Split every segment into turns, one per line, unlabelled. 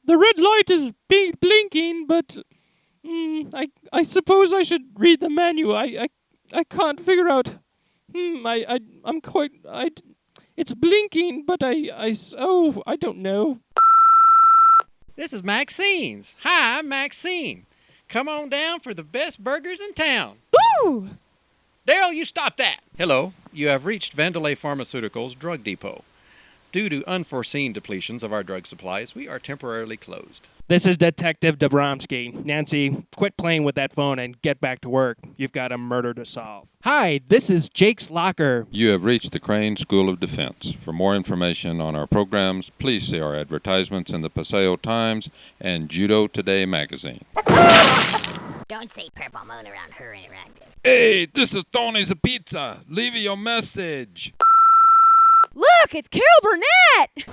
The red light is blinking, but I suppose I should read the menu. I can't figure out. I'm quite. It's blinking, but I don't know.
This is Maxine's. Hi, I'm Maxine. Come on down for the best burgers in town.
Ooh!
Daryl, you stop that. Hello, you have reached Vandelay Pharmaceuticals Drug Depot. Due to unforeseen depletions of our drug supplies, we are temporarily closed.
This is Detective Dabromsky. Nancy, quit playing with that phone and get back to work. You've got a murder to solve. Hi, this is Jake's Locker.
You have reached the Crane School of Defense. For more information on our programs, please see our advertisements in the Paseo Times and Judo Today magazine.
Don't say Purple Moon around her interactive.
Hey, this is Tony's Pizza. Leave your message.
Look, it's Carol Burnett!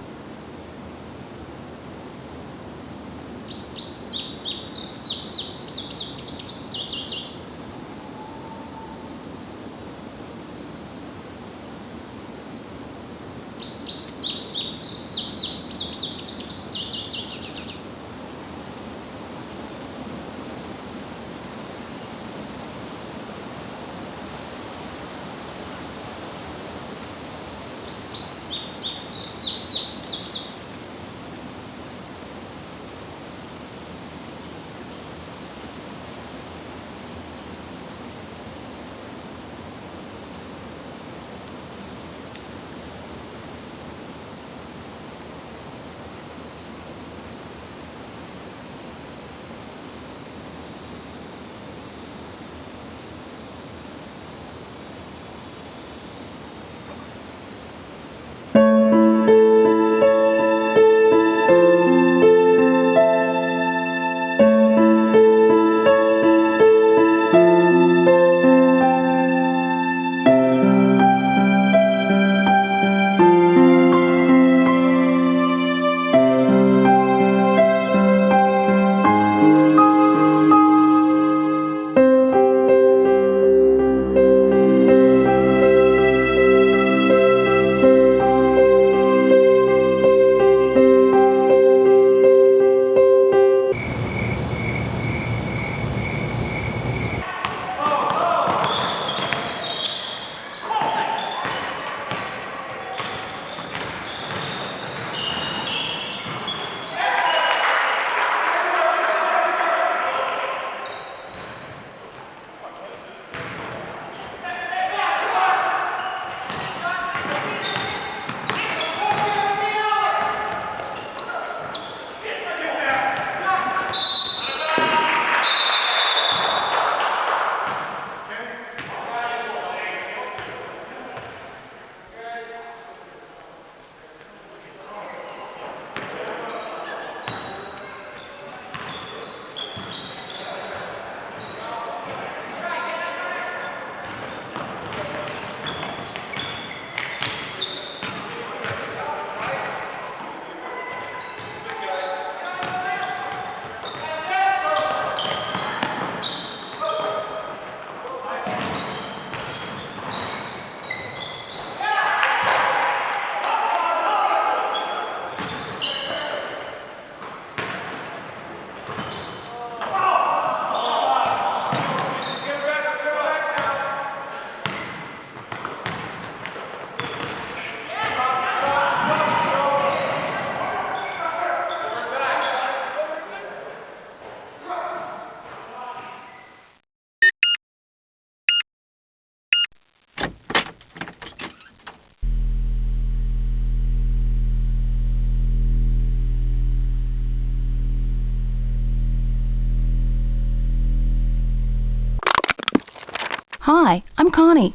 Hi, I'm Connie.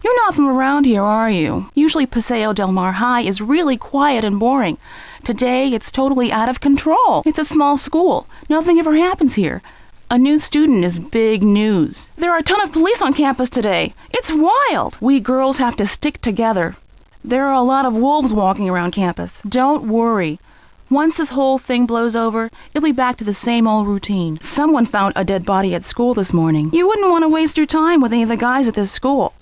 You're not from around here, are you? Usually Paseo Del Mar High is really quiet and boring. Today, it's totally out of control. It's a small school. Nothing ever happens here. A new student is big news. There are a ton of police on campus today. It's wild. We girls have to stick together. There are a lot of wolves walking around campus. Don't worry. Once this whole thing blows over, it'll be back to the same old routine. Someone found a dead body at school this morning. You wouldn't want to waste your time with any of the guys at this school.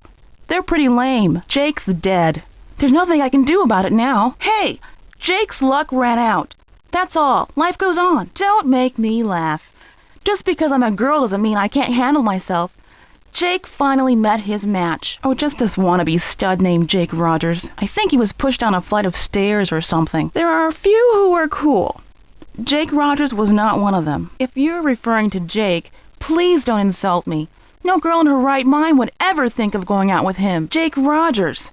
They're pretty lame. Jake's dead. There's nothing I can do about it now. Hey, Jake's luck ran out. That's all. Life goes on. Don't make me laugh. Just because I'm a girl doesn't mean I can't handle myself. Jake finally met his match. Oh, just this wannabe stud named Jake Rogers. I think he was pushed down a flight of stairs or something. There are a few who are cool. Jake Rogers was not one of them. If you're referring to Jake, please don't insult me. No girl in her right mind would ever think of going out with him. Jake Rogers.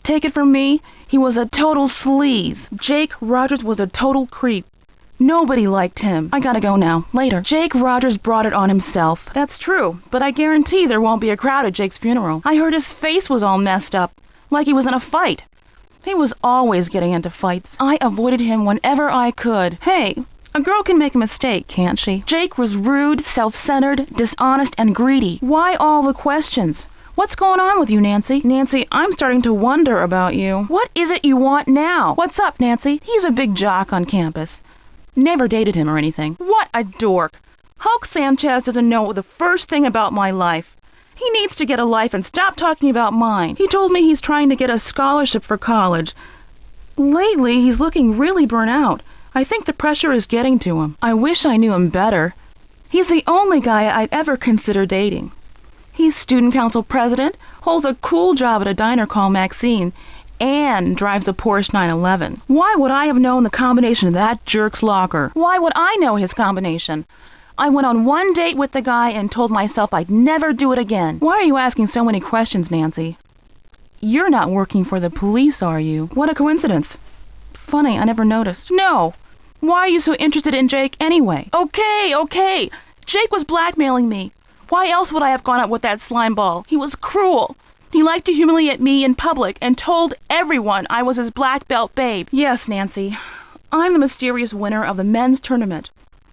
Take it from me, he was a total sleaze. Jake Rogers was a total creep. Nobody liked him. I gotta go now. Later. Jake Rogers brought it on himself. That's true, but I guarantee there won't be a crowd at Jake's funeral. I heard his face was all messed up, like he was in a fight. He was always getting into fights. I avoided him whenever I could. Hey, a girl can make a mistake, can't she? Jake was rude, self-centered, dishonest, and greedy. Why all the questions? What's going on with you, Nancy? Nancy, I'm starting to wonder about you. What is it you want now? What's up, Nancy? He's a big jock on campus. Never dated him or anything. What a dork. Hulk Sanchez doesn't know the first thing about my life. He needs to get a life and stop talking about mine. He told me he's trying to get a scholarship for college. Lately, he's looking really burnt out. I think the pressure is getting to him. I wish I knew him better. He's the only guy I'd ever consider dating. He's student council president, holds a cool job at a diner called Maxine, and drives a Porsche 911. Why would I have known the combination of that jerk's locker? Why would I know his combination? I went on one date with the guy and told myself I'd never do it again. Why are you asking so many questions, Nancy? You're not working for the police, are you? What a coincidence. Funny, I never noticed. No. Why are you so interested in Jake anyway? Okay. Jake was blackmailing me. Why else would I have gone out with that slimeball? He was cruel. He liked to humiliate me in public and told everyone I was his black belt babe. Yes, Nancy, I'm the mysterious winner of the men's tournament.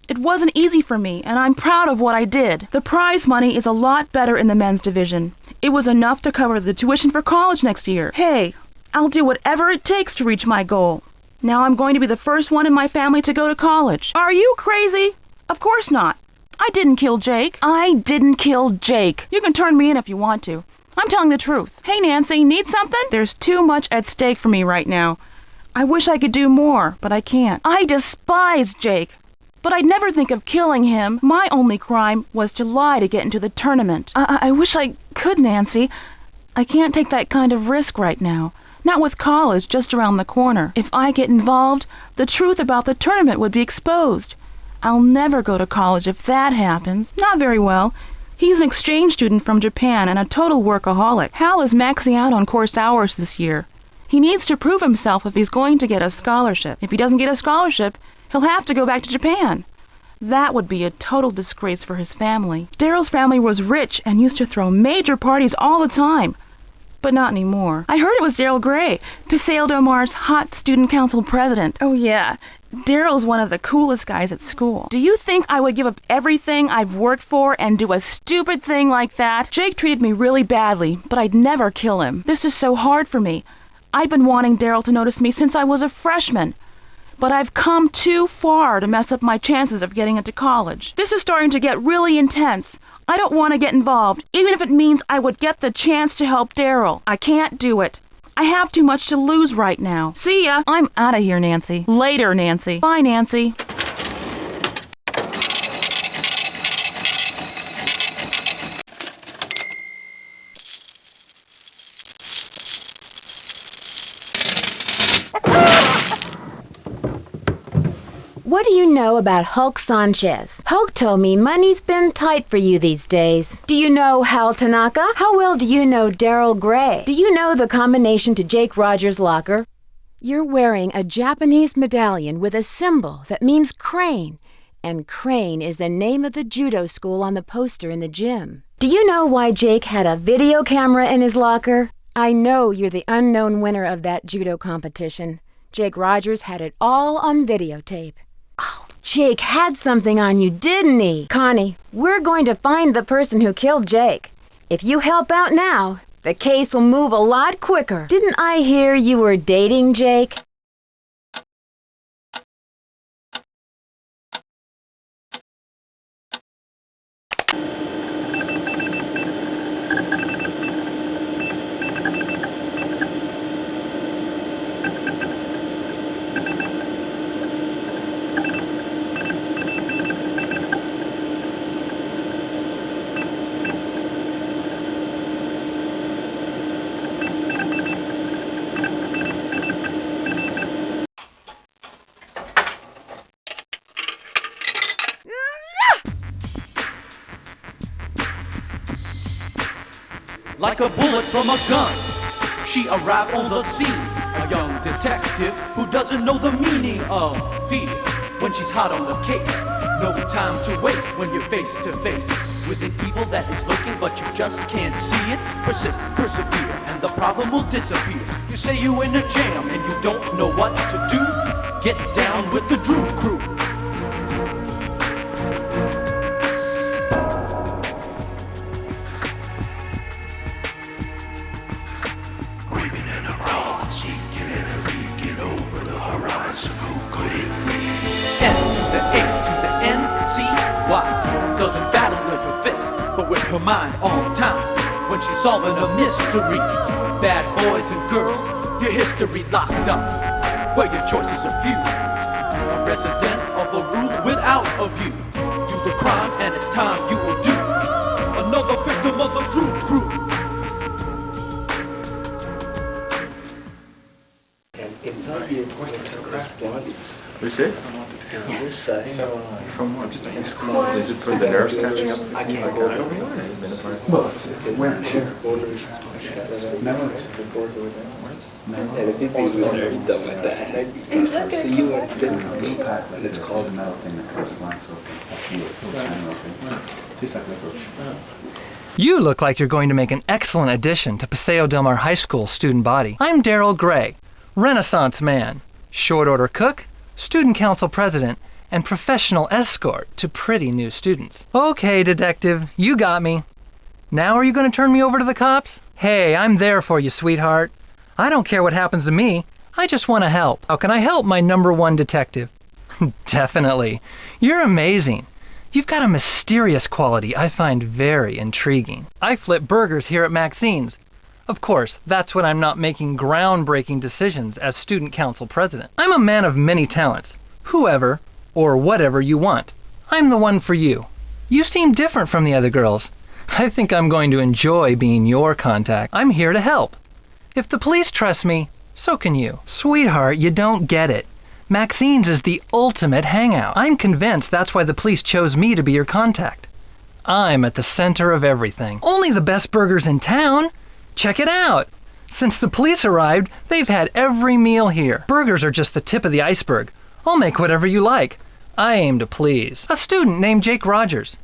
It wasn't easy for me, and I'm proud of what I did. The prize money is a lot better in the men's division. It was enough to cover the tuition for college next year. Hey, I'll do whatever it takes to reach my goal. Now I'm going to be the first one in my family to go to college. Are you crazy? Of course not. I didn't kill Jake. You can turn me in if you want to. I'm telling the truth. Hey, Nancy, need something? There's too much at stake for me right now. I wish I could do more, but I can't. I despise Jake, but I'd never think of killing him. My only crime was to lie to get into the tournament. I wish I could, Nancy. I can't take that kind of risk right now. Not with college just around the corner. If I get involved, the truth about the tournament would be exposed. I'll never go to college if that happens. Not very well. He's an exchange student from Japan and a total workaholic. Hal is maxing out on course hours this year. He needs to prove himself if he's going to get a scholarship. If he doesn't get a scholarship, he'll have to go back to Japan. That would be a total disgrace for his family. Daryl's family was rich and used to throw major parties all the time. But not anymore. I heard it was Daryl Grey, Paseo Del Mar's hot student council president. Oh yeah, Daryl's one of the coolest guys at school. Do you think I would give up everything I've worked for and do a stupid thing like that? Jake treated me really badly, but I'd never kill him. This is so hard for me. I've been wanting Daryl to notice me since I was a freshman. But I've come too far to mess up my chances of getting into college. This is starting to get really intense. I don't want to get involved, even if it means I would get the chance to help Daryl. I can't do it. I have too much to lose right now. See ya. I'm out of here, Nancy. Later, Nancy. Bye, Nancy.
What do you know about Hulk Sanchez? Hulk told me money's been tight for you these days. Do you know Hal Tanaka? How well do you know Daryl Grey? Do you know the combination to Jake Rogers' locker? You're wearing a Japanese medallion with a symbol that means crane, and Crane is the name of the judo school on the poster in the gym. Do you know why Jake had a video camera in his locker? I know you're the unknown winner of that judo competition. Jake Rogers had it all on videotape. Oh, Jake had something on you, didn't he? Connie, we're going to find the person who killed Jake. If you help out now, the case will move a lot quicker. Didn't I hear you were dating Jake?
Like a bullet from a gun, she arrived on the scene. A young detective who doesn't know the meaning of fear when she's hot on the case. No time to waste when you're face to face with an evil that is looking, but you just can't see it. Persist, persevere, and the problem will disappear. You say you in a jam and you don't know what to do. Get down with the Drew Crew. Her mind on time when she's solving a mystery. Bad boys and girls, your history locked up, where your choices are few. A resident of a room without a view. Do the crime and it's time you will do. Another victim of the Drew Crew.
And inside the equipment bodies.
Is it?
On this side.
From what? Is it for the nerves catching up?
I can't go over there.
Well, it's wear and tear.
No, it's and if you think we're very done with that, so you would fit and it's called a metal thing that cuts lines
You look like you're going to make an excellent addition to Paseo Del Mar High School student body. I'm Daryl Grey, Renaissance man, short order cook, student council president, and professional escort to pretty new students. Okay, detective, you got me. Now are you going to turn me over to the cops? Hey, I'm there for you, sweetheart. I don't care what happens to me. I just want to help. How can I help, my #1 detective? Definitely. You're amazing. You've got a mysterious quality I find very intriguing. I flip burgers here at Maxine's. Of course, that's when I'm not making groundbreaking decisions as student council president. I'm a man of many talents. Whoever, or whatever you want, I'm the one for you. You seem different from the other girls. I think I'm going to enjoy being your contact. I'm here to help. If the police trust me, so can you. Sweetheart, you don't get it. Maxine's is the ultimate hangout. I'm convinced that's why the police chose me to be your contact. I'm at the center of everything. Only the best burgers in town. Check it out. Since the police arrived, they've had every meal here. Burgers are just the tip of the iceberg. I'll make whatever you like. I aim to please. A student named Jake Rogers.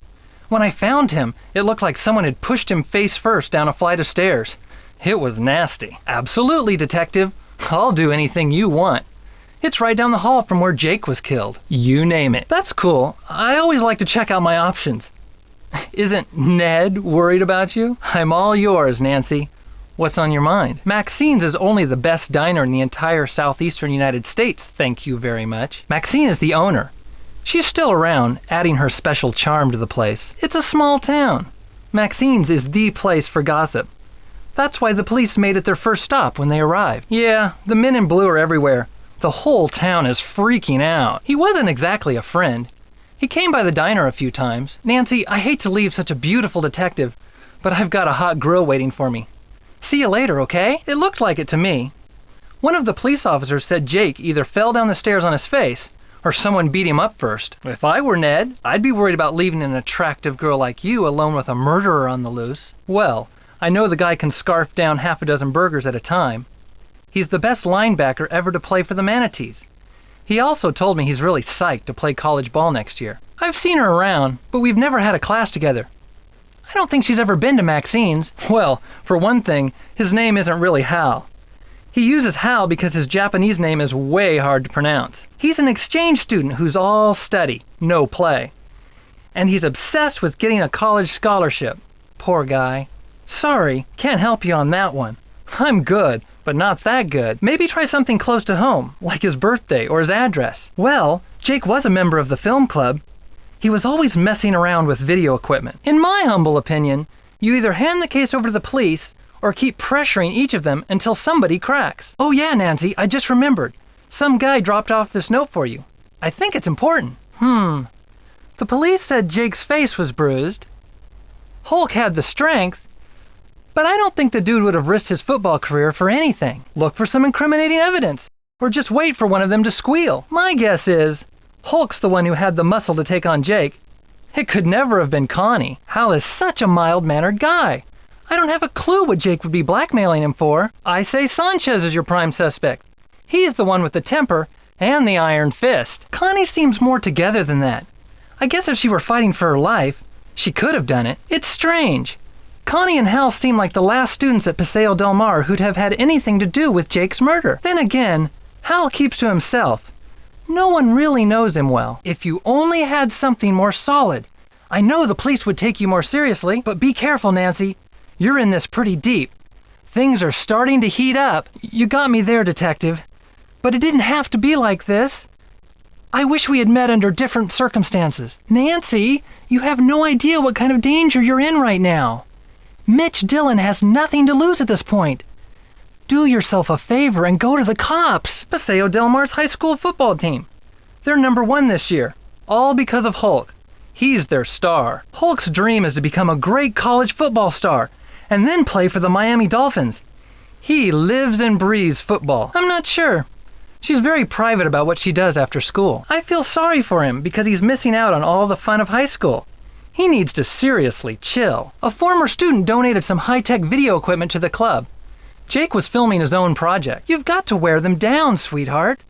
When I found him, it looked like someone had pushed him face first down a flight of stairs. It was nasty. Absolutely, detective. I'll do anything you want. It's right down the hall from where Jake was killed. You name it. That's cool. I always like to check out my options. Isn't Ned worried about you? I'm all yours, Nancy. What's on your mind? Maxine's is only the best diner in the entire southeastern United States, thank you very much. Maxine is the owner. She's still around, adding her special charm to the place. It's a small town. Maxine's is the place for gossip. That's why the police made it their first stop when they arrived. Yeah, the men in blue are everywhere. The whole town is freaking out. He wasn't exactly a friend. He came by the diner a few times. Nancy, I hate to leave such a beautiful detective, but I've got a hot grill waiting for me. See you later, okay? It looked like it to me. One of the police officers said Jake either fell down the stairs on his face or someone beat him up first. If I were Ned, I'd be worried about leaving an attractive girl like you alone with a murderer on the loose. Well, I know the guy can scarf down half a dozen burgers at a time. He's the best linebacker ever to play for the Manatees. He also told me he's really psyched to play college ball next year. I've seen her around, but we've never had a class together. I don't think she's ever been to Maxine's. Well, for one thing, his name isn't really Hal. He uses Hal because his Japanese name is way hard to pronounce. He's an exchange student who's all study, no play. And he's obsessed with getting a college scholarship. Poor guy. Sorry, can't help you on that one. I'm good, but not that good. Maybe try something close to home, like his birthday or his address. Well, Jake was a member of the film club. He was always messing around with video equipment. In my humble opinion, you either hand the case over to the police or keep pressuring each of them until somebody cracks. Oh yeah, Nancy, I just remembered. Some guy dropped off this note for you. I think it's important. The police said Jake's face was bruised. Hulk had the strength, but I don't think the dude would have risked his football career for anything. Look for some incriminating evidence, or just wait for one of them to squeal. My guess is Hulk's the one who had the muscle to take on Jake. It could never have been Connie. Hal is such a mild-mannered guy. I don't have a clue what Jake would be blackmailing him for. I say Sanchez is your prime suspect. He's the one with the temper and the iron fist. Connie seems more together than that. I guess if she were fighting for her life, she could have done it. It's strange. Connie and Hal seem like the last students at Paseo Del Mar who'd have had anything to do with Jake's murder. Then again, Hal keeps to himself. No one really knows him well. If you only had something more solid. I know the police would take you more seriously, but be careful, Nancy. You're in this pretty deep. Things are starting to heat up. You got me there, Detective. But it didn't have to be like this. I wish we had met under different circumstances. Nancy, you have no idea what kind of danger you're in right now. Mitch Dillon has nothing to lose at this point. Do yourself a favor and go to the cops. Paseo Del Mar's high school football team. They're #1 this year, all because of Hulk. He's their star. Hulk's dream is to become a great college football star and then play for the Miami Dolphins. He lives and breathes football. I'm not sure. She's very private about what she does after school. I feel sorry for him because he's missing out on all the fun of high school. He needs to seriously chill. A former student donated some high-tech video equipment to the club. Jake was filming his own project. You've got to wear them down, sweetheart.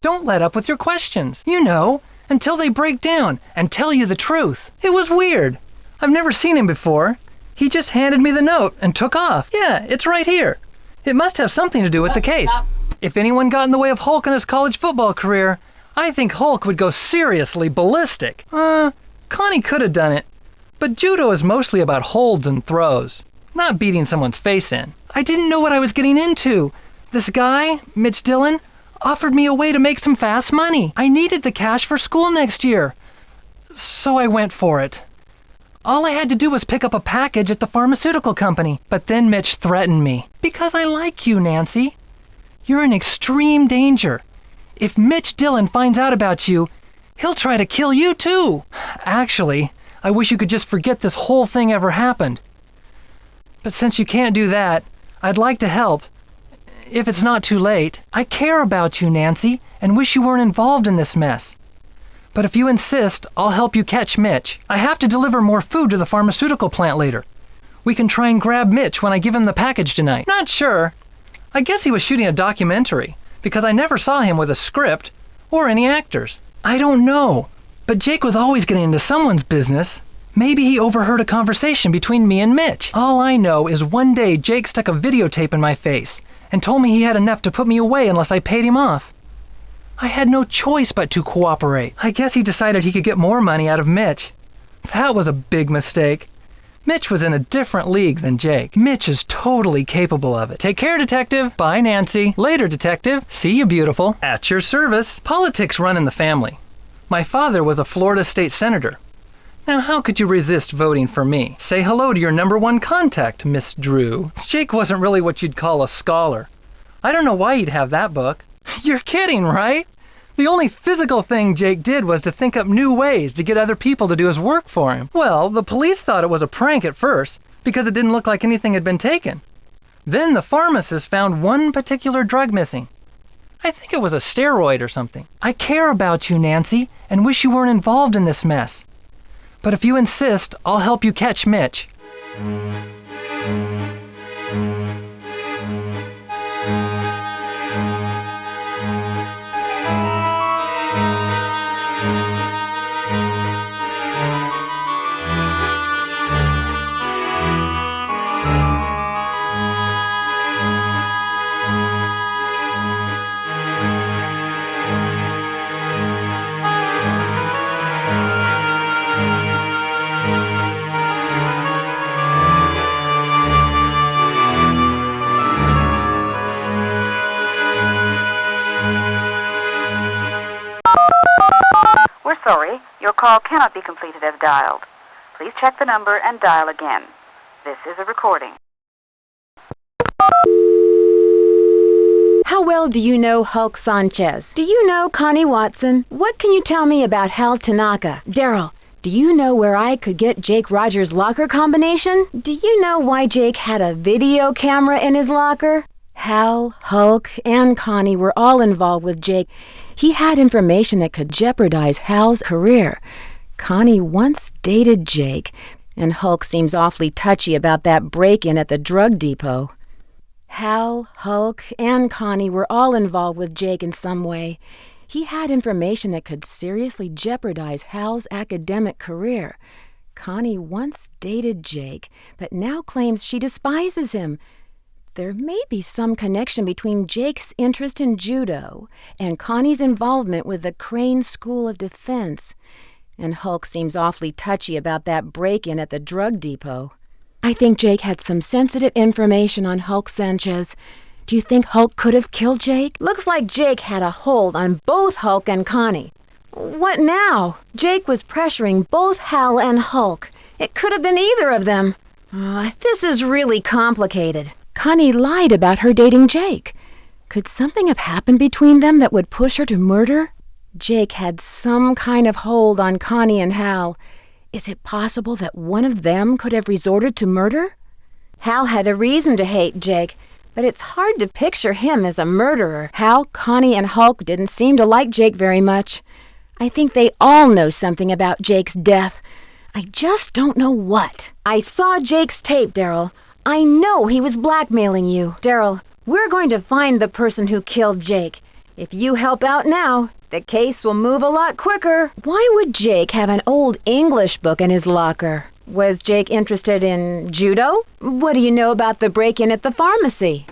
Don't let up with your questions. You know, until they break down and tell you the truth. It was weird. I've never seen him before. He just handed me the note and took off. Yeah, it's right here. It must have something to do with the case. If anyone got in the way of Hulk in his college football career, I think Hulk would go seriously ballistic. Connie could have done it, but judo is mostly about holds and throws, not beating someone's face in. I didn't know what I was getting into. This guy, Mitch Dillon, offered me a way to make some fast money. I needed the cash for school next year, so I went for it. All I had to do was pick up a package at the pharmaceutical company, but then Mitch threatened me. Because I like you, Nancy. You're in extreme danger. If Mitch Dillon finds out about you, he'll try to kill you too. Actually, I wish you could just forget this whole thing ever happened. But since you can't do that, I'd like to help. If it's not too late. I care about you, Nancy, and wish you weren't involved in this mess. But if you insist, I'll help you catch Mitch. I have to deliver more food to the pharmaceutical plant later. We can try and grab Mitch when I give him the package tonight. Not sure. I guess he was shooting a documentary, because I never saw him with a script or any actors. I don't know, but Jake was always getting into someone's business. Maybe he overheard a conversation between me and Mitch. All I know is one day Jake stuck a videotape in my face and told me he had enough to put me away unless I paid him off. I had no choice but to cooperate. I guess he decided he could get more money out of Mitch. That was a big mistake. Mitch was in a different league than Jake. Mitch is totally capable of it. Take care, Detective. Bye, Nancy. Later, Detective. See you, beautiful. At your service. Politics run in the family. My father was a Florida state senator. Now, how could you resist voting for me? Say hello to your #1 contact, Miss Drew. Jake wasn't really what you'd call a scholar. I don't know why he'd have that book. You're kidding, right? The only physical thing Jake did was to think up new ways to get other people to do his work for him. Well, the police thought it was a prank at first because it didn't look like anything had been taken. Then the pharmacist found one particular drug missing. I think it was a steroid or something. I care about you, Nancy, and wish you weren't involved in this mess. But if you insist, I'll help you catch Mitch.
Your call cannot be completed as dialed. Please check the number and dial again. This is a recording.
How well do you know Hulk Sanchez? Do you know Connie Watson? What can you tell me about Hal Tanaka? Daryl, do you know where I could get Jake Rogers' locker combination? Do you know why Jake had a video camera in his locker? Hal, Hulk, and Connie were all involved with Jake. He had information that could jeopardize Hal's career. Connie once dated Jake, and Hulk seems awfully touchy about that break-in at the drug depot. Hal, Hulk, and Connie were all involved with Jake in some way. He had information that could seriously jeopardize Hal's academic career. Connie once dated Jake, but now claims she despises him. There may be some connection between Jake's interest in judo and Connie's involvement with the Crane School of Defense. And Hulk seems awfully touchy about that break-in at the drug depot. I think Jake had some sensitive information on Hulk Sanchez. Do you think Hulk could have killed Jake? Looks like Jake had a hold on both Hulk and Connie. What now? Jake was pressuring both Hal and Hulk. It could have been either of them. This is really complicated. Connie lied about her dating Jake. Could something have happened between them that would push her to murder? Jake had some kind of hold on Connie and Hal. Is it possible that one of them could have resorted to murder? Hal had a reason to hate Jake, but it's hard to picture him as a murderer. Hal, Connie, and Hulk didn't seem to like Jake very much. I think they all know something about Jake's death. I just don't know what. I saw Jake's tape, Daryl. I know he was blackmailing you. Daryl, we're going to find the person who killed Jake. If you help out now, the case will move a lot quicker. Why would Jake have an old English book in his locker? Was Jake interested in judo? What do you know about the break-in at the pharmacy?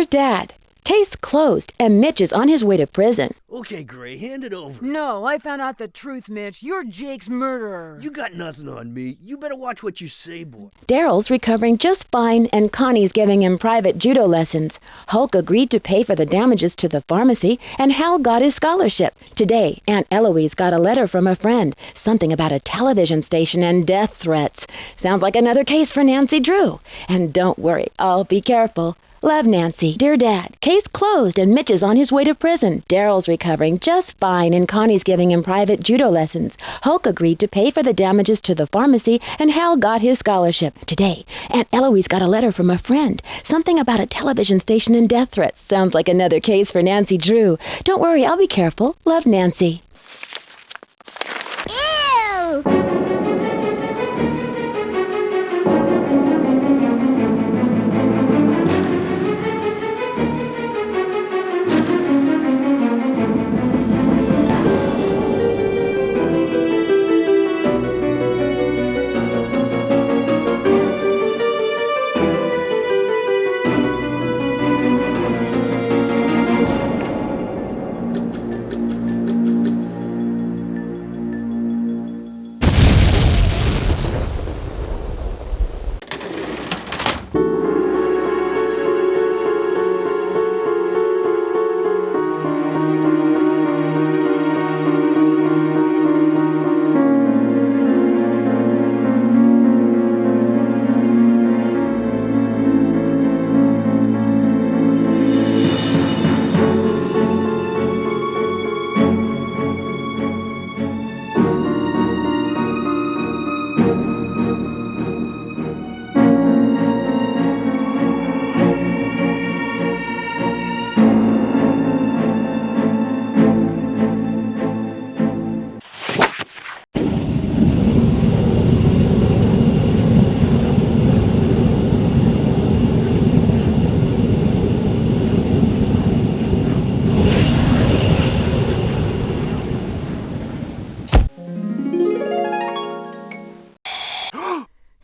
Dad, case closed and Mitch is on his way to prison.
Okay, Gray, hand it over.
No, I found out the truth, Mitch. You're Jake's murderer.
You got nothing on me. You better watch what you say, boy.
Daryl's recovering just fine and Connie's giving him private judo lessons. Hulk agreed to pay for the damages to the pharmacy and Hal got his scholarship. Today, Aunt Eloise got a letter from a friend. Something about a television station and death threats. Sounds like another case for Nancy Drew. And don't worry, I'll be careful. Love, Nancy. Dear Dad, case closed and Mitch is on his way to prison. Daryl's recovering just fine and Connie's giving him private judo lessons. Hulk agreed to pay for the damages to the pharmacy and Hal got his scholarship. Today, Aunt Eloise got a letter from a friend. Something about a television station and death threats. Sounds like another case for Nancy Drew. Don't worry, I'll be careful. Love, Nancy.
Ew!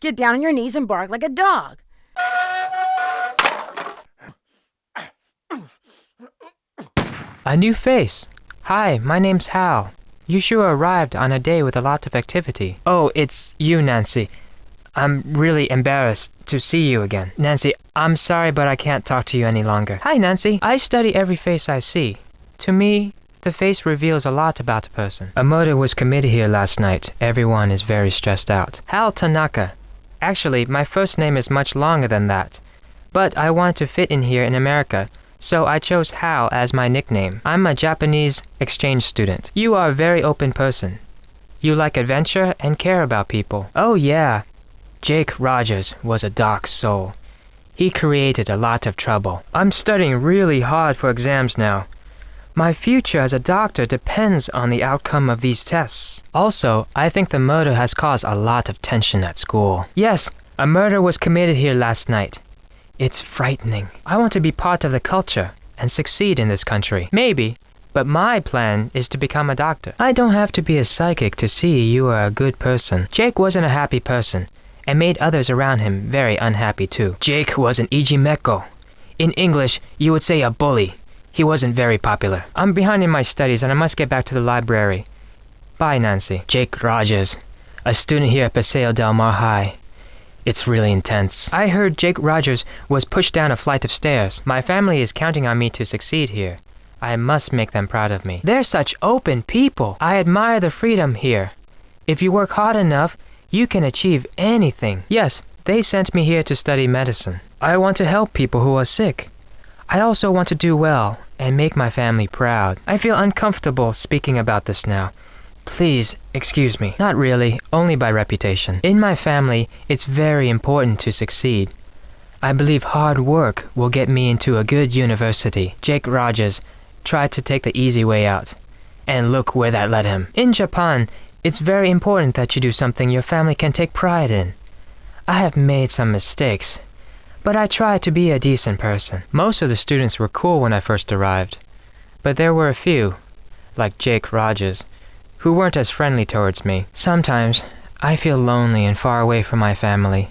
Get down on your knees and bark like a dog.
A new face. Hi, my name's Hal. You sure arrived on a day with a lot of activity. Oh, it's you, Nancy. I'm really embarrassed to see you again. Nancy, I'm sorry, but I can't talk to you any longer. Hi, Nancy. I study every face I see. To me, the face reveals a lot about a person. A murder was committed here last night. Everyone is very stressed out. Hal Tanaka. Actually, my first name is much longer than that. But I want to fit in here in America, so I chose Hal as my nickname. I'm a Japanese exchange student. You are a very open person. You like adventure and care about people. Oh yeah, Jake Rogers was a dark soul. He created a lot of trouble. I'm studying really hard for exams now. My future as a doctor depends on the outcome of these tests. Also, I think the murder has caused a lot of tension at school. Yes, a murder was committed here last night. It's frightening. I want to be part of the culture and succeed in this country. Maybe, but my plan is to become a doctor. I don't have to be a psychic to see you are a good person. Jake wasn't a happy person and made others around him very unhappy too. Jake was an ijimeko. In English, you would say a bully. He wasn't very popular. I'm behind in my studies and I must get back to the library. Bye, Nancy. Jake Rogers, a student here at Paseo Del Mar High. It's really intense. I heard Jake Rogers was pushed down a flight of stairs. My family is counting on me to succeed here. I must make them proud of me. They're such open people. I admire the freedom here. If you work hard enough, you can achieve anything. Yes, they sent me here to study medicine. I want to help people who are sick. I also want to do well and make my family proud. I feel uncomfortable speaking about this now. Please, excuse me. Not really, only by reputation. In my family, it's very important to succeed. I believe hard work will get me into a good university. Jake Rogers tried to take the easy way out. And look where that led him. In Japan, it's very important that you do something your family can take pride in. I have made some mistakes, but I try to be a decent person. Most of the students were cool when I first arrived, but there were a few, like Jake Rogers, who weren't as friendly towards me. Sometimes I feel lonely and far away from my family,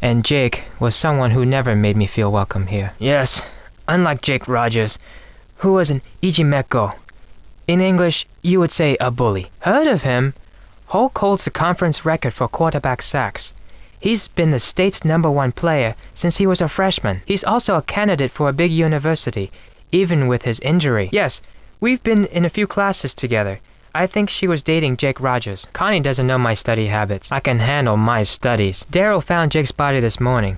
and Jake was someone who never made me feel welcome here. Yes, unlike Jake Rogers, who was an Ijimeko. In English, you would say a bully. Heard of him? Hulk holds the conference record for quarterback sacks. He's been the state's #1 player since he was a freshman. He's also a candidate for a big university, even with his injury. Yes, we've been in a few classes together. I think she was dating Jake Rogers. Connie doesn't know my study habits. I can handle my studies. Daryl found Jake's body this morning.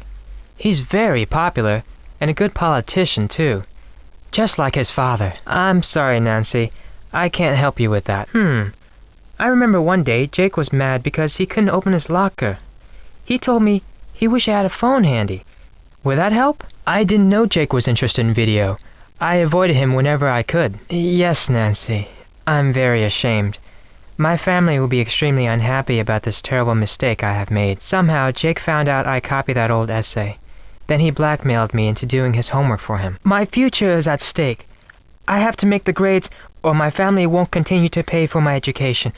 He's very popular, and a good politician, too. Just like his father. I'm sorry, Nancy. I can't help you with that. I remember one day Jake was mad because he couldn't open his locker. He told me he wished he had a phone handy. Would that help? I didn't know Jake was interested in video. I avoided him whenever I could. Yes, Nancy. I'm very ashamed. My family will be extremely unhappy about this terrible mistake I have made. Somehow, Jake found out I copied that old essay. Then he blackmailed me into doing his homework for him. My future is at stake. I have to make the grades, or my family won't continue to pay for my education.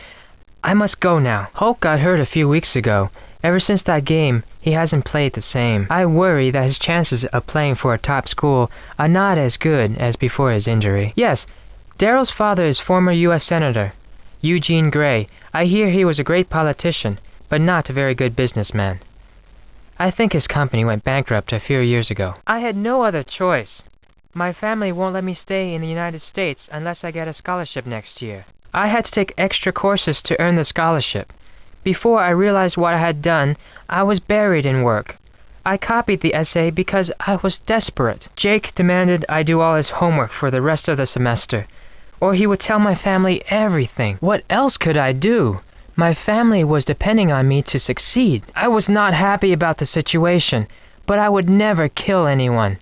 I must go now. Hulk got hurt a few weeks ago. Ever since that game, he hasn't played the same. I worry that his chances of playing for a top school are not as good as before his injury. Yes, Daryl's father is former U.S. Senator Eugene Gray. I hear he was a great politician, but not a very good businessman. I think his company went bankrupt a few years ago. I had no other choice. My family won't let me stay in the United States unless I get a scholarship next year. I had to take extra courses to earn the scholarship. Before I realized what I had done, I was buried in work. I copied the essay because I was desperate. Jake demanded I do all his homework for the rest of the semester, or he would tell my family everything. What else could I do? My family was depending on me to succeed. I was not happy about the situation, but I would never kill anyone.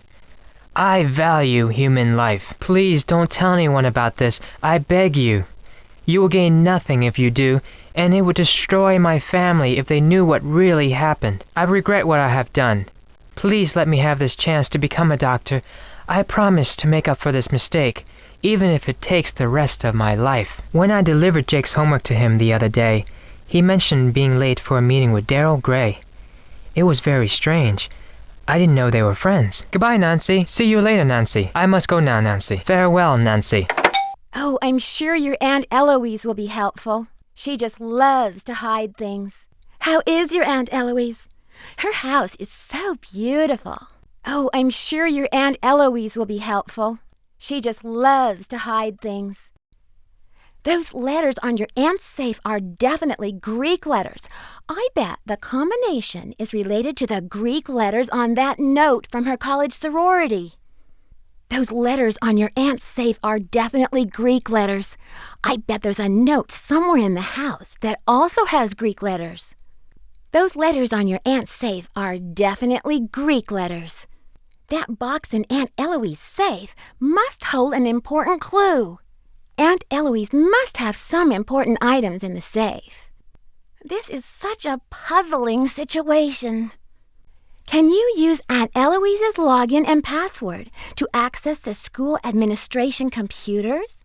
I value human life. Please don't tell anyone about this. I beg you. You will gain nothing if you do, and it would destroy my family if they knew what really happened. I regret what I have done. Please let me have this chance to become a doctor. I promise to make up for this mistake, even if it takes the rest of my life. When I delivered Jake's homework to him the other day, he mentioned being late for a meeting with Daryl Grey. It was very strange. I didn't know they were friends. Goodbye, Nancy. See you later, Nancy. I must go now, Nancy. Farewell, Nancy.
Oh, I'm sure your Aunt Eloise will be helpful. She just loves to hide things. How is your Aunt Eloise? Her house is so beautiful. Oh, I'm sure your Aunt Eloise will be helpful. She just loves to hide things. Those letters on your aunt's safe are definitely Greek letters. I bet the combination is related to the Greek letters on that note from her college sorority. Those letters on your aunt's safe are definitely Greek letters. I bet there's a note somewhere in the house that also has Greek letters. Those letters on your aunt's safe are definitely Greek letters. That box in Aunt Eloise's safe must hold an important clue. Aunt Eloise must have some important items in the safe. This is such a puzzling situation. Can you use Aunt Eloise's login and password to access the school administration computers?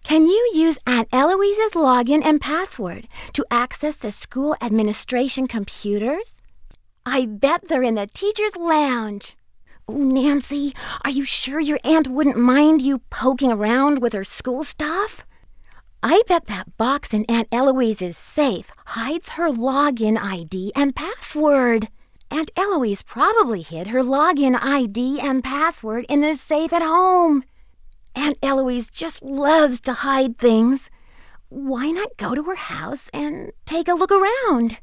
Can you use Aunt Eloise's login and password to access the school administration computers? I bet they're in the teacher's lounge. Oh, Nancy, are you sure your aunt wouldn't mind you poking around with her school stuff? I bet that box in Aunt Eloise's safe hides her login ID and password. Aunt Eloise probably hid her login ID and password in the safe at home. Aunt Eloise just loves to hide things. Why not go to her house and take a look around?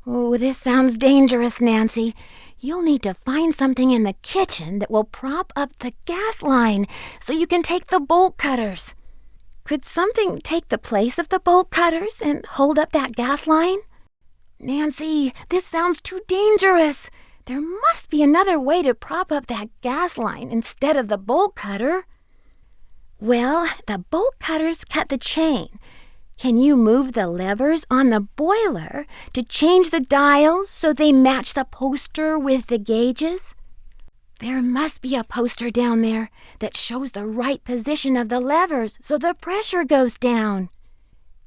Oh, this sounds dangerous, Nancy. You'll need to find something in the kitchen that will prop up the gas line so you can take the bolt cutters. Could something take the place of the bolt cutters and hold up that gas line? Nancy, this sounds too dangerous. There must be another way to prop up that gas line instead of the bolt cutter. Well, the bolt cutters cut the chain. Can you move the levers on the boiler to change the dials so they match the poster with the gauges? There must be a poster down there that shows the right position of the levers so the pressure goes down.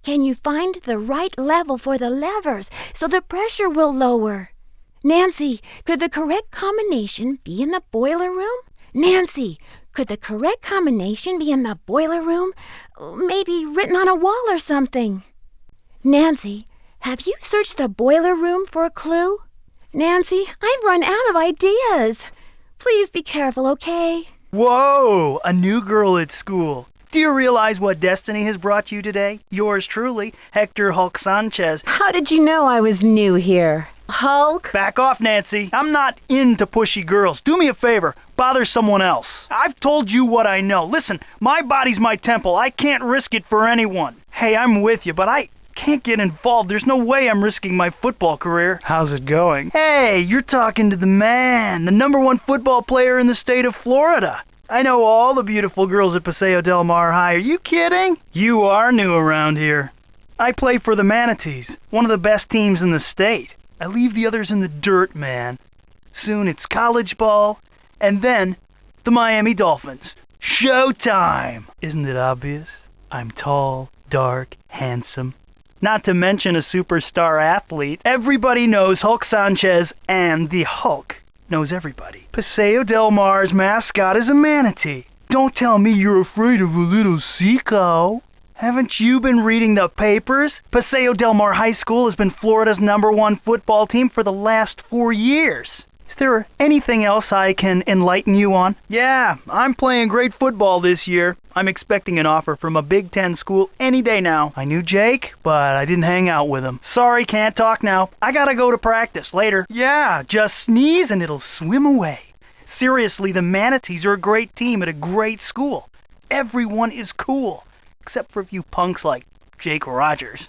Can you find the right level for the levers so the pressure will lower? Nancy, could the correct combination be in the boiler room? Nancy, could the correct combination be in the boiler room? Maybe written on a wall or something. Nancy, have you searched the boiler room for a clue? Nancy, I've run out of ideas. Please be careful, okay?
Whoa, a new girl at school. Do you realize what destiny has brought you today? Yours truly, Hector Hulk Sanchez.
How did you know I was new here? Hulk?
Back off, Nancy. I'm not into pushy girls. Do me a favor. Bother someone else. I've told you what I know. Listen, my body's my temple. I can't risk it for anyone. Hey, I'm with you, but I can't get involved. There's no way I'm risking my football career. How's it going? Hey, you're talking to the man, the #1 football player in the state of Florida. I know all the beautiful girls at Paseo Del Mar High. Are you kidding? You are new around here. I play for the Manatees, one of the best teams in the state. I leave the others in the dirt, man. Soon it's college ball, and then the Miami Dolphins. Showtime! Isn't it obvious? I'm tall, dark, handsome. Not to mention a superstar athlete. Everybody knows Hulk Sanchez, and the Hulk knows everybody. Paseo Del Mar's mascot is a manatee. Don't tell me you're afraid of a little sea cow. Haven't you been reading the papers? Paseo Del Mar High School has been Florida's #1 football team for the last 4 years. Is there anything else I can enlighten you on? Yeah, I'm playing great football this year. I'm expecting an offer from a Big Ten school any day now. I knew Jake, but I didn't hang out with him. Sorry, can't talk now. I gotta go to practice later. Yeah, just sneeze and it'll swim away. Seriously, the Manatees are a great team at a great school. Everyone is cool. Except for a few punks like Jake Rogers.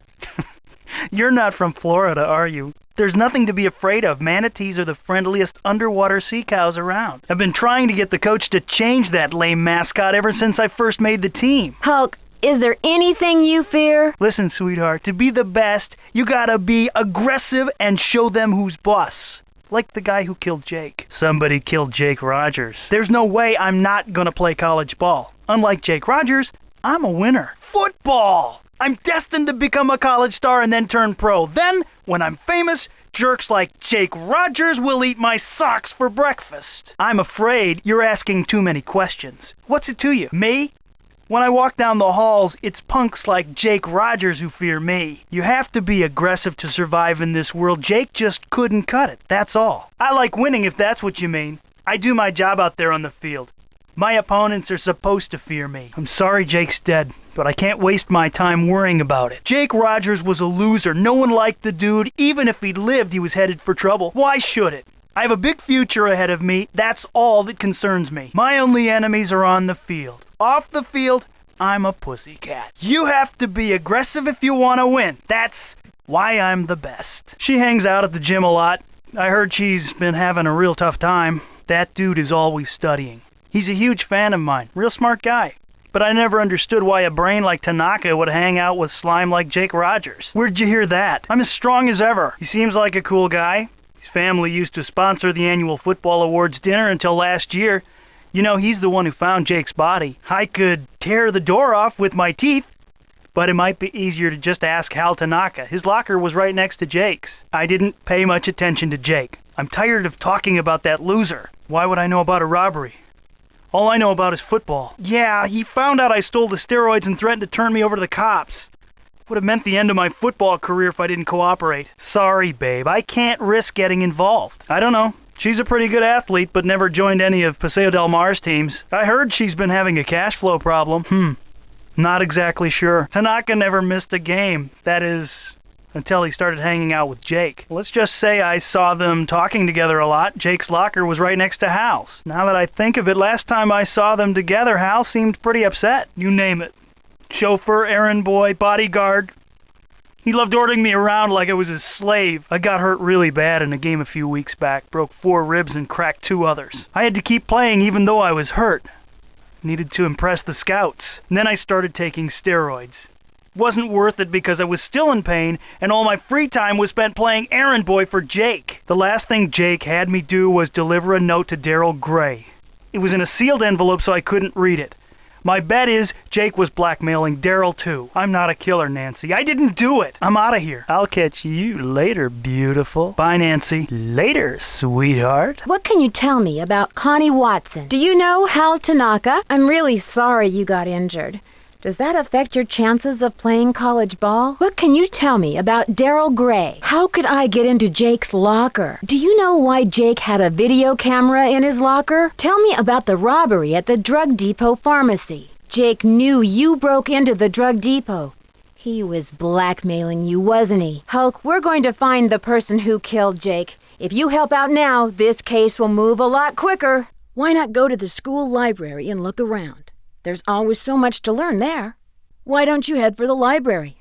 You're not from Florida, are you? There's nothing to be afraid of. Manatees are the friendliest underwater sea cows around. I've been trying to get the coach to change that lame mascot ever since I first made the team.
Hulk, is there anything you fear?
Listen, sweetheart, to be the best, you gotta be aggressive and show them who's boss. Like the guy who killed Jake. Somebody killed Jake Rogers. There's no way I'm not gonna play college ball. Unlike Jake Rogers, I'm a winner. Football! I'm destined to become a college star and then turn pro. Then, when I'm famous, jerks like Jake Rogers will eat my socks for breakfast. I'm afraid you're asking too many questions. What's it to you? Me? When I walk down the halls, it's punks like Jake Rogers who fear me. You have to be aggressive to survive in this world. Jake just couldn't cut it, that's all. I like winning if that's what you mean. I do my job out there on the field. My opponents are supposed to fear me. I'm sorry Jake's dead, but I can't waste my time worrying about it. Jake Rogers was a loser. No one liked the dude. Even if he'd lived, he was headed for trouble. Why should it? I have a big future ahead of me. That's all that concerns me. My only enemies are on the field. Off the field, I'm a pussycat. You have to be aggressive if you want to win. That's why I'm the best. She hangs out at the gym a lot. I heard she's been having a real tough time. That dude is always studying. He's a huge fan of mine. Real smart guy. But I never understood why a brain like Tanaka would hang out with slime like Jake Rogers. Where'd you hear that? I'm as strong as ever. He seems like a cool guy. His family used to sponsor the annual football awards dinner until last year. You know, he's the one who found Jake's body. I could tear the door off with my teeth, but it might be easier to just ask Hal Tanaka. His locker was right next to Jake's. I didn't pay much attention to Jake. I'm tired of talking about that loser. Why would I know about a robbery? All I know about is football. Yeah, he found out I stole the steroids and threatened to turn me over to the cops. Would have meant the end of my football career if I didn't cooperate. Sorry, babe. I can't risk getting involved. I don't know. She's a pretty good athlete, but never joined any of Paseo Del Mar's teams. I heard she's been having a cash flow problem. Not exactly sure. Tanaka never missed a game. That is, until he started hanging out with Jake. Let's just say I saw them talking together a lot. Jake's locker was right next to Hal's. Now that I think of it, last time I saw them together, Hal seemed pretty upset. You name it. Chauffeur, errand boy, bodyguard. He loved ordering me around like I was his slave. I got hurt really bad in a game a few weeks back. Broke 4 ribs and cracked 2 others. I had to keep playing even though I was hurt. Needed to impress the scouts. And then I started taking steroids. Wasn't worth it because I was still in pain and all my free time was spent playing errand boy for Jake. The last thing Jake had me do was deliver a note to Daryl Grey. It was in a sealed envelope so I couldn't read it. My bet is Jake was blackmailing Daryl too. I'm not a killer, Nancy. I didn't do it. I'm out of here. I'll catch you later, beautiful. Bye, Nancy. Later, sweetheart.
What can you tell me about Connie Watson? Do you know Hal Tanaka? I'm really sorry you got injured. Does that affect your chances of playing college ball? What can you tell me about Daryl Grey? How could I get into Jake's locker? Do you know why Jake had a video camera in his locker? Tell me about the robbery at the drug depot pharmacy. Jake knew you broke into the drug depot. He was blackmailing you, wasn't he? Hulk, we're going to find the person who killed Jake. If you help out now, this case will move a lot quicker.
Why not go to the school library and look around? There's always so much to learn there. Why don't you head for the library?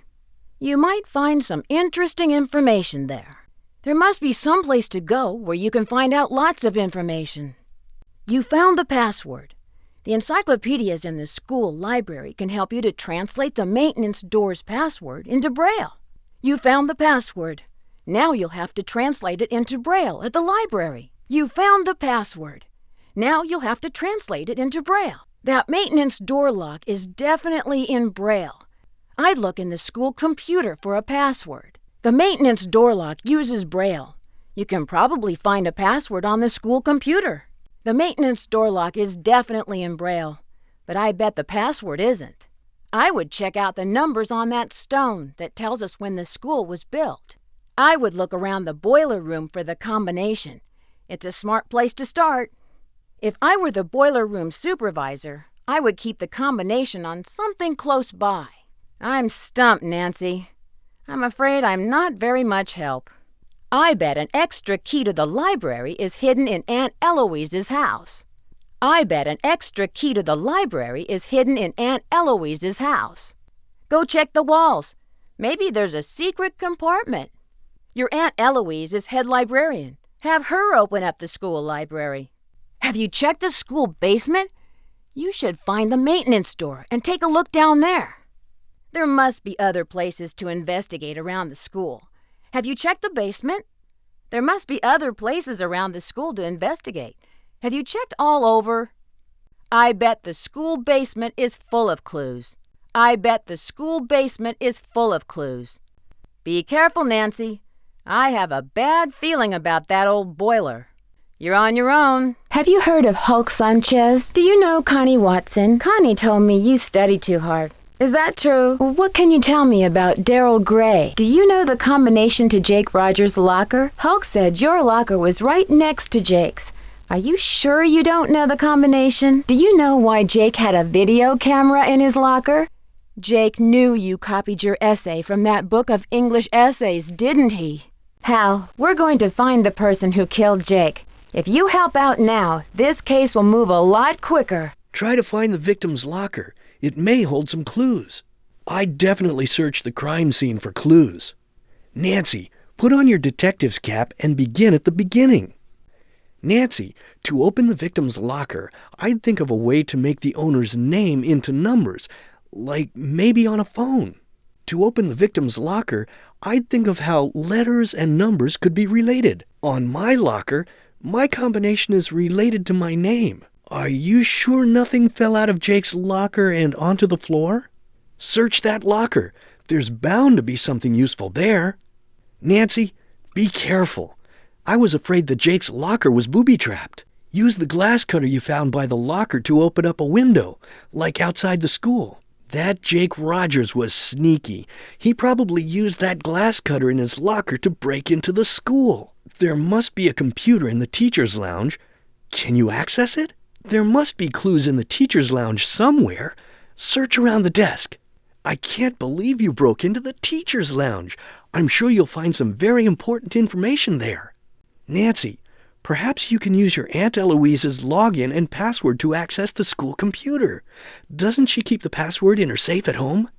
You might find some interesting information there. There must be some place to go where you can find out lots of information. You found the password. The encyclopedias in the school library can help you to translate the maintenance door's password into Braille. You found the password. Now you'll have to translate it into Braille at the library. You found the password. Now you'll have to translate it into Braille. That maintenance door lock is definitely in Braille. I'd look in the school computer for a password. The maintenance door lock uses Braille. You can probably find a password on the school computer. The maintenance door lock is definitely in Braille, but I bet the password isn't. I would check out the numbers on that stone that tells us when the school was built. I would look around the boiler room for the combination. It's a smart place to start. If I were the boiler room supervisor, I would keep the combination on something close by. I'm stumped, Nancy. I'm afraid I'm not very much help. I bet an extra key to the library is hidden in Aunt Eloise's house. I bet an extra key to the library is hidden in Aunt Eloise's house. Go check the walls. Maybe there's a secret compartment. Your Aunt Eloise is head librarian. Have her open up the school library. Have you checked the school basement? You should find the maintenance door and take a look down there. There must be other places to investigate around the school. Have you checked the basement? There must be other places around the school to investigate. Have you checked all over? I bet the school basement is full of clues. I bet the school basement is full of clues. Be careful, Nancy. I have a bad feeling about that old boiler. You're on your own.
Have you heard of Hulk Sanchez? Do you know Connie Watson? Connie told me you study too hard. Is that true? What can you tell me about Daryl Grey? Do you know the combination to Jake Rogers' locker? Hulk said your locker was right next to Jake's. Are you sure you don't know the combination? Do you know why Jake had a video camera in his locker? Jake knew you copied your essay from that book of English essays, didn't he? Hal, we're going to find the person who killed Jake. If you help out now, this case will move a lot quicker.
Try to find the victim's locker. It may hold some clues. I'd definitely search the crime scene for clues. Nancy, put on your detective's cap and begin at the beginning. Nancy, to open the victim's locker, I'd think of a way to make the owner's name into numbers, like maybe on a phone. To open the victim's locker, I'd think of how letters and numbers could be related. On my locker, my combination is related to my name. Are you sure nothing fell out of Jake's locker and onto the floor? Search that locker. There's bound to be something useful there. Nancy, be careful. I was afraid that Jake's locker was booby-trapped. Use the glass cutter you found by the locker to open up a window, like outside the school. That Jake Rogers was sneaky. He probably used that glass cutter in his locker to break into the school. There must be a computer in the teacher's lounge. Can you access it? There must be clues in the teacher's lounge somewhere. Search around the desk. I can't believe you broke into the teacher's lounge. I'm sure you'll find some very important information there. Nancy, perhaps you can use your Aunt Eloise's login and password to access the school computer. Doesn't she keep the password in her safe at home?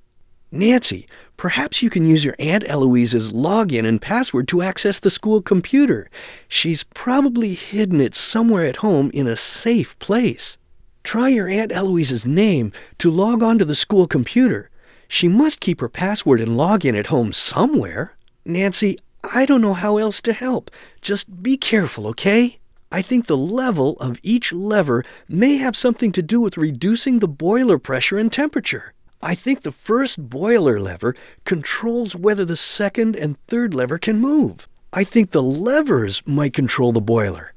Nancy, perhaps you can use your Aunt Eloise's login and password to access the school computer. She's probably hidden it somewhere at home in a safe place. Try your Aunt Eloise's name to log on to the school computer. She must keep her password and login at home somewhere. Nancy, I don't know how else to help. Just be careful, okay? I think the level of each lever may have something to do with reducing the boiler pressure and temperature. I think the first boiler lever controls whether the second and third lever can move. I think the levers might control the boiler.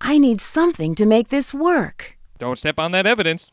I need something to make this work.
Don't step on that evidence.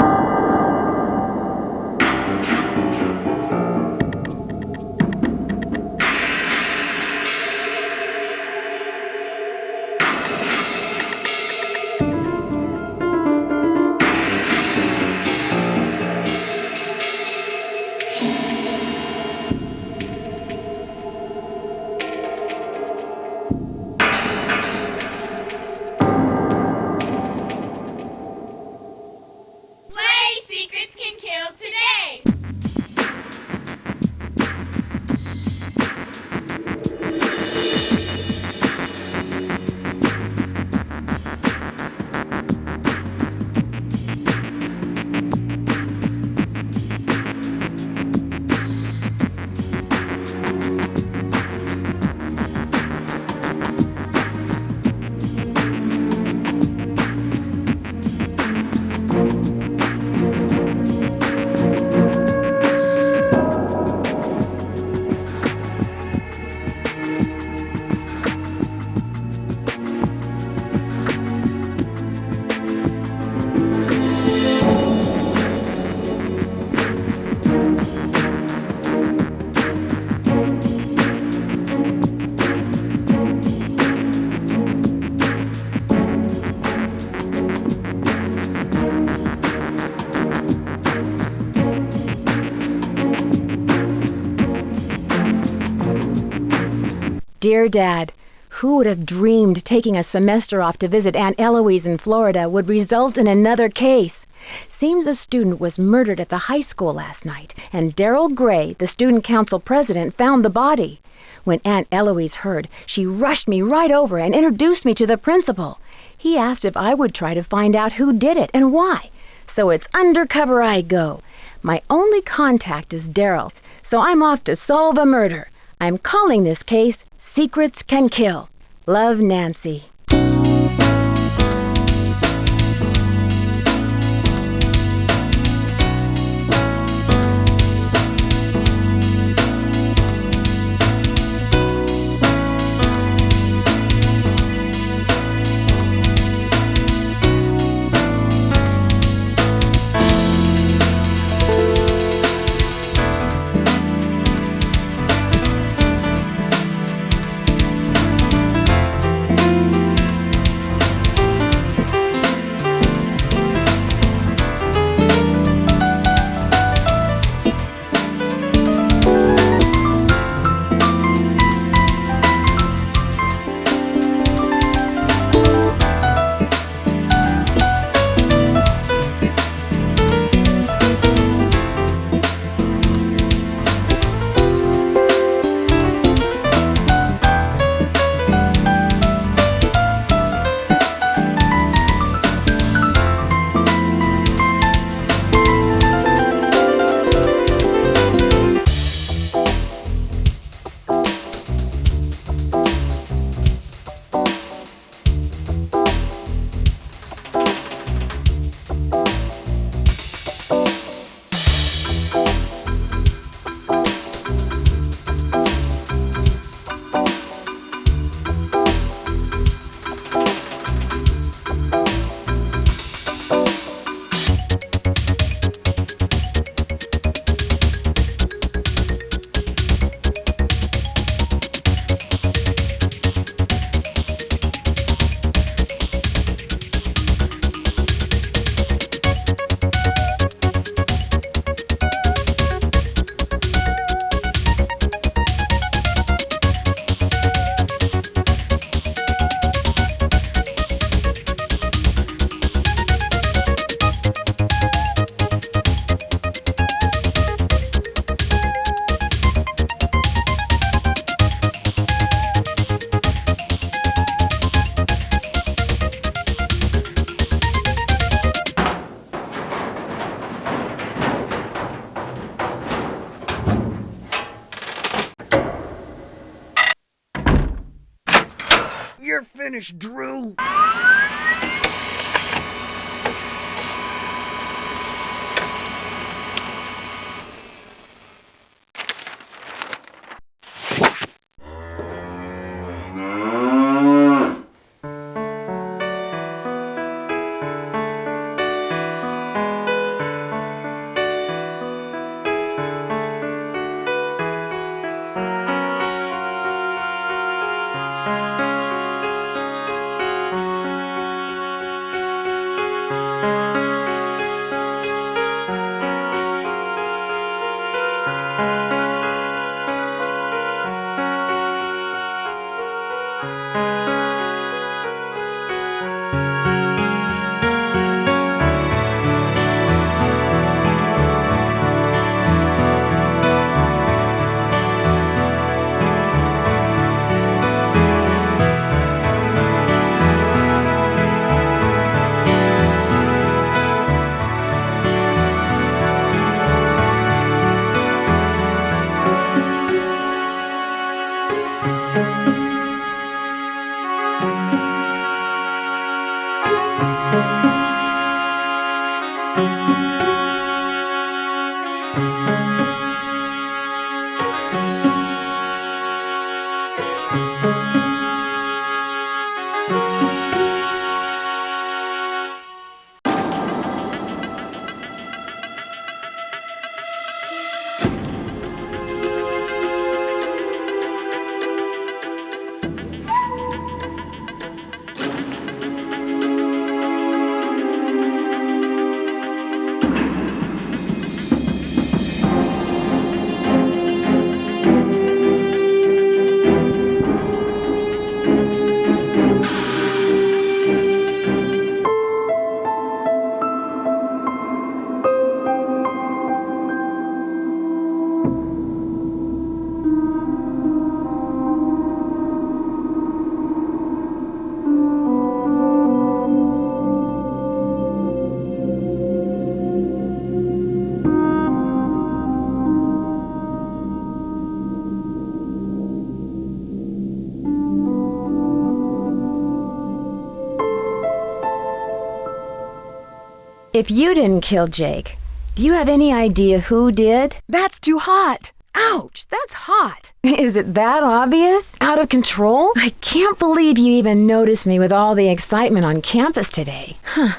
Dear Dad, who would have dreamed taking a semester off to visit Aunt Eloise in Florida would result in another case? Seems a student was murdered at the high school last night, and Daryl Grey, the student council president, found the body. When Aunt Eloise heard, she rushed me right over and introduced me to the principal. He asked if I would try to find out who did it and why. So it's undercover I go. My only contact is Daryl, so I'm off to solve a murder. I'm calling this case Secrets Can Kill. Love, Nancy.
You're finished, Drew.
If you didn't kill Jake, do you have any idea who did?
That's too hot. Ouch, that's hot.
Is it that obvious? Out of control? I can't believe you even noticed me with all the excitement on campus today.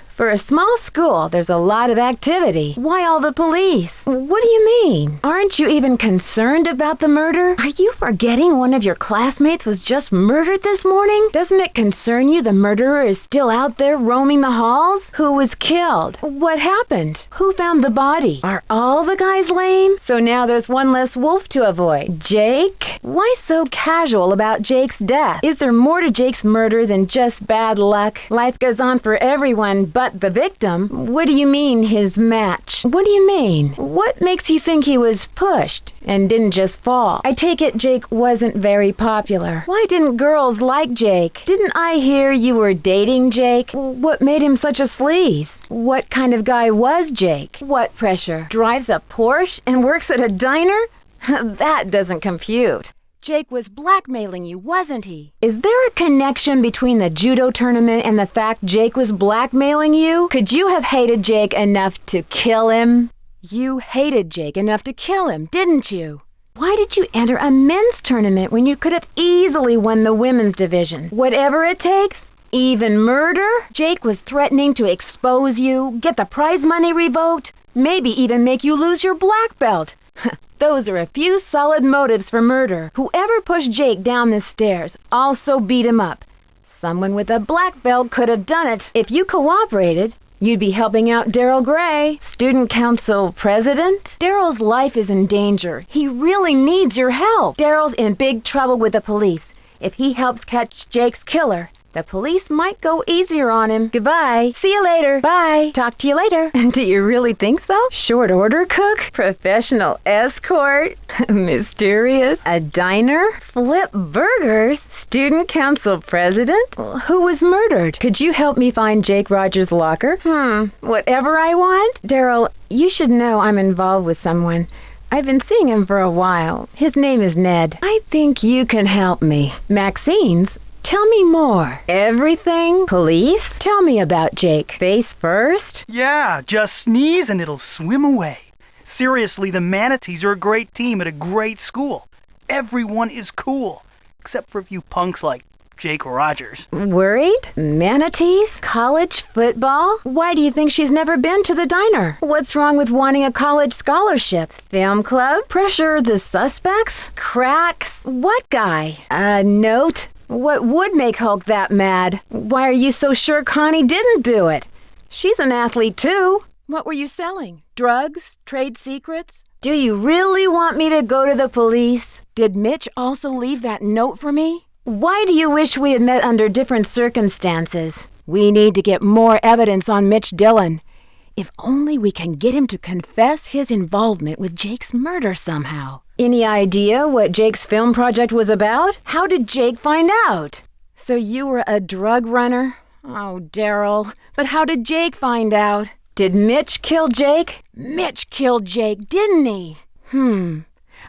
For a small school, there's a lot of activity. Why all the police? What do you mean? Aren't you even concerned about the murder? Are you forgetting one of your classmates was just murdered this morning? Doesn't it concern you the murderer is still out there roaming the halls? Who was killed? What happened? Who found the body? Are all the guys lame? So now there's one less wolf to avoid. Jake? Why so casual about Jake's death? Is there more to Jake's murder than just bad luck? Life goes on for everyone but the victim. What do you mean, his match? What do you mean? What makes you think he was pushed and didn't just fall? I take it Jake wasn't very popular. Why didn't girls like Jake? Didn't I hear you were dating Jake? What made him such a sleaze? What kind of guy was Jake? What pressure? Drives a Porsche and works at a diner? That doesn't compute.
Jake was blackmailing you, wasn't he?
Is there a connection between the judo tournament and the fact Jake was blackmailing you? Could you have hated Jake enough to kill him?
You hated Jake enough to kill him, didn't you?
Why did you enter a men's tournament when you could have easily won the women's division? Whatever it takes? Even murder? Jake was threatening to expose you, get the prize money revoked, maybe even make you lose your black belt. Those are a few solid motives for murder. Whoever pushed Jake down the stairs also beat him up. Someone with a black belt could have done it. If you cooperated, you'd be helping out Daryl Grey, student council president. Daryl's life is in danger. He really needs your help. Daryl's in big trouble with the police. If he helps catch Jake's killer, the police might go easier on him. Goodbye. See you later. Bye. Talk to you later. Do you really think so? Short order cook? Professional escort? Mysterious? A diner? Flip burgers? Student council president? Who was murdered? Could you help me find Jake Rogers' locker? Whatever I want? Daryl, you should know I'm involved with someone. I've been seeing him for a while. His name is Ned. I think you can help me. Maxine's
Tell me more. Everything? Police? Tell me about Jake. Face first?
Yeah, just sneeze and it'll swim away. Seriously, the Manatees are a great team at a great school. Everyone is cool, except for a few punks like Jake Rogers.
Worried? Manatees? College football? Why do you think she's never been to the diner? What's wrong with wanting a college scholarship? Film club? Pressure the suspects? Cracks? What guy? A note? What would make Hulk that mad? Why are you so sure Connie didn't do it? She's an athlete too. What were you selling? Drugs? Trade secrets? Do you really want me to go to the police? Did Mitch also leave that note for me? Why do you wish we had met under different circumstances? We need to get more evidence on Mitch Dillon. If only we can get him to confess his involvement with Jake's murder somehow. Any idea what Jake's film project was about? How did Jake find out? So you were a drug runner? Oh, Daryl. But how did Jake find out? Did Mitch kill Jake? Mitch killed Jake, didn't he?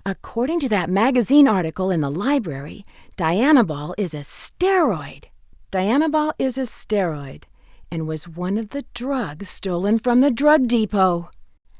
According to that magazine article in the library, Dianabol is a steroid. Dianabol is a steroid and was one of the drugs stolen from the drug depot.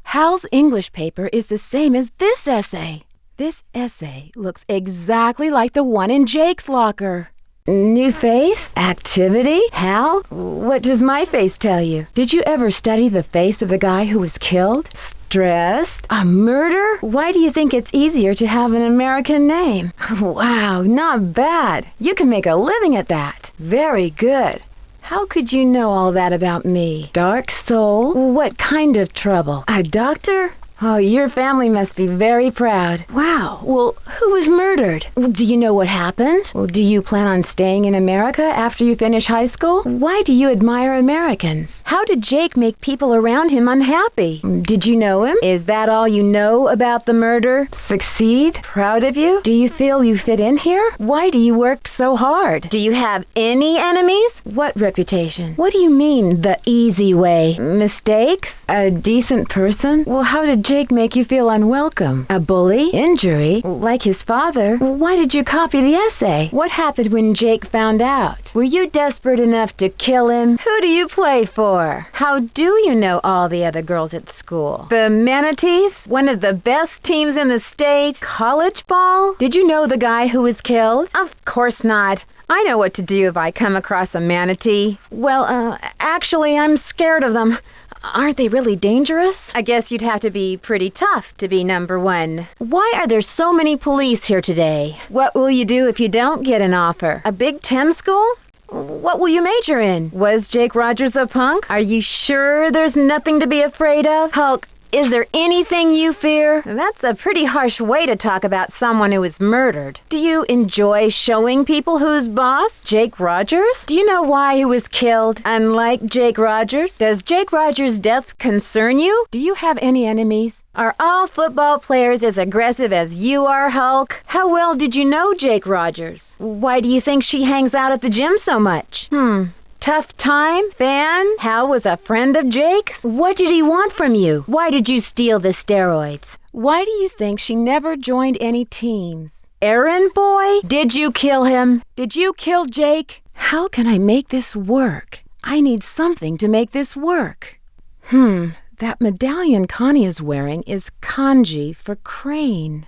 Hal's English paper is the same as this essay. This essay looks exactly like the one in Jake's locker. New face? Activity? Hal? What does my face tell you? Did you ever study the face of the guy who was killed? Stressed? A murder? Why do you think it's easier to have an American name? Wow, not bad. You can make a living at that. Very good. How could you know all that about me? Dark soul? What kind of trouble? A doctor? Oh, your family must be very proud. Wow. Well, who was murdered? Do you know what happened? Do you plan on staying in America after you finish high school? Why do you admire Americans? How did Jake make people around him unhappy? Did you know him? Is that all you know about the murder? Succeed? Proud of you? Do you feel you fit in here? Why do you work so hard? Do you have any enemies? What reputation? What do you mean, the easy way? Mistakes? A decent person? Well, how did Jake make you feel unwelcome? A bully? Injury? Like his father? Why did you copy the essay? What happened when Jake found out? Were you desperate enough to kill him? Who do you play for? How do you know all the other girls at school? The Manatees? One of the best teams in the state? College ball? Did you know the guy who was killed? Of course not. I know what to do if I come across a manatee. Well, actually, I'm scared of them. Aren't they really dangerous? I guess you'd have to be pretty tough to be number one. Why are there so many police here today? What will you do if you don't get an offer? A Big Ten school? What will you major in? Was Jake Rogers a punk? Are you sure there's nothing to be afraid of? Hulk, is there anything you fear? That's a pretty harsh way to talk about someone who was murdered. Do you enjoy showing people who's boss? Jake Rogers? Do you know why he was killed? Unlike Jake Rogers? Does Jake Rogers' death concern you? Do you have any enemies? Are all football players as aggressive as you are, Hulk? How well did you know Jake Rogers? Why do you think she hangs out at the gym so much? Tough time? Fan? Hal was a friend of Jake's? What did he want from you? Why did you steal the steroids? Why do you think she never joined any teams? Errand boy? Did you kill him? Did you kill Jake? How can I make this work? I need something to make this work. That medallion Connie is wearing is kanji for crane.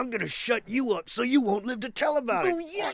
I'm gonna shut you up so you won't live to tell about it.
Oh, yeah.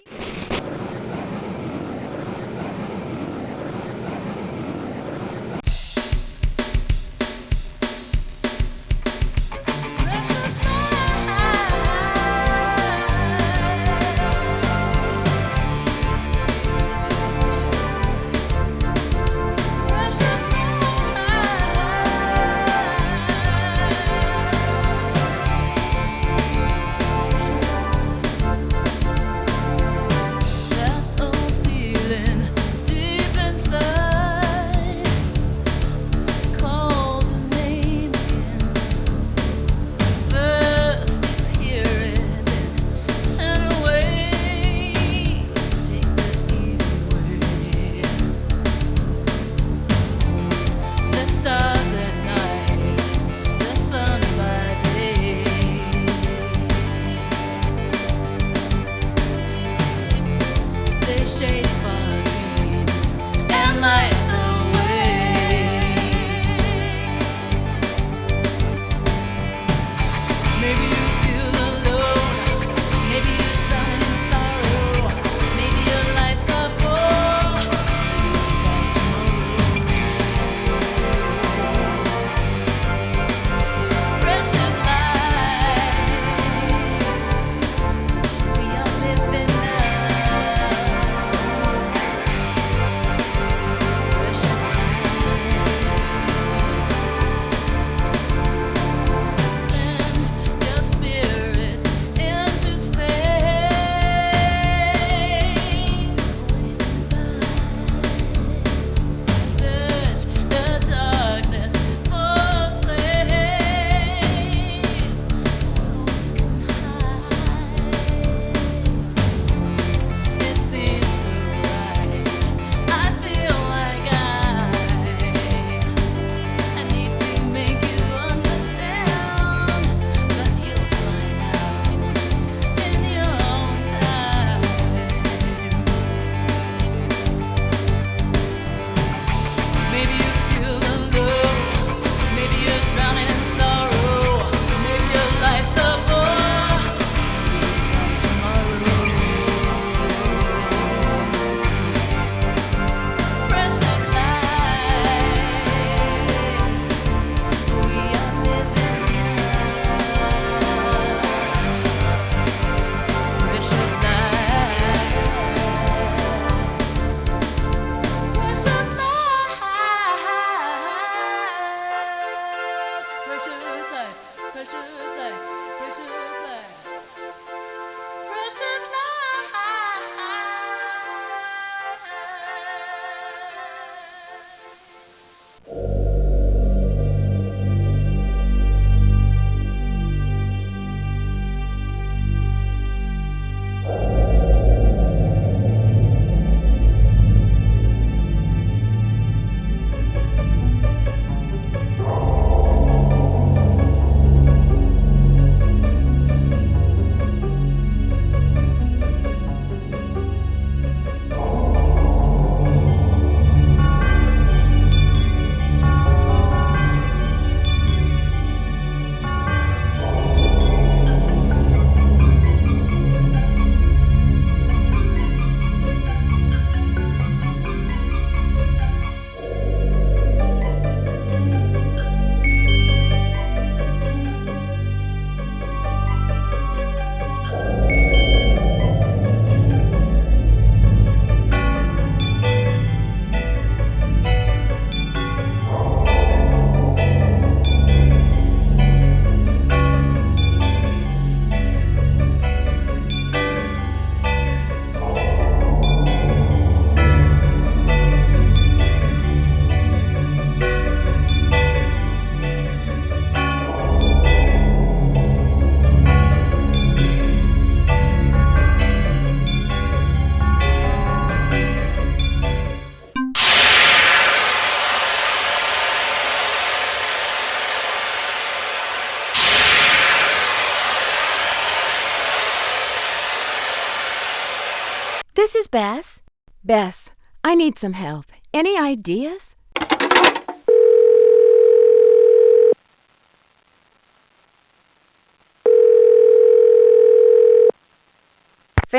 This is Bess. Bess, I need some help. Any ideas?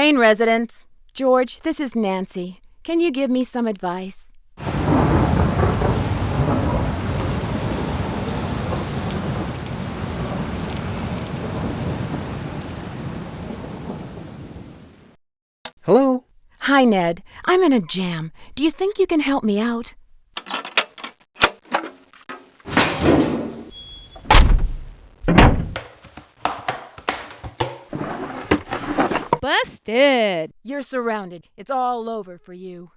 Train residents. George, this is Nancy. Can you give me some advice?
Hello?
Hi, Ned. I'm in a jam. Do you think you can help me out?
Busted!
You're surrounded. It's all over for you.